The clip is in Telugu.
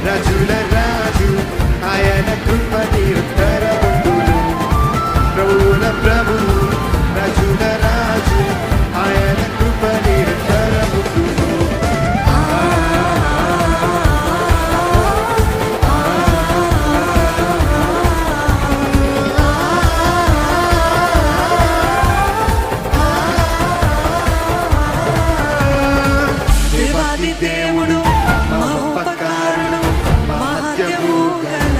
రాజుల రాజు ఆయన కృప నిరంతరముండును. ప్రభువుల ప్రభువు రాజుల రాజు ఆయన కృప నిరంతరముండును. దేవాది దేవుడు మహోపకారుడు మహత్యము గల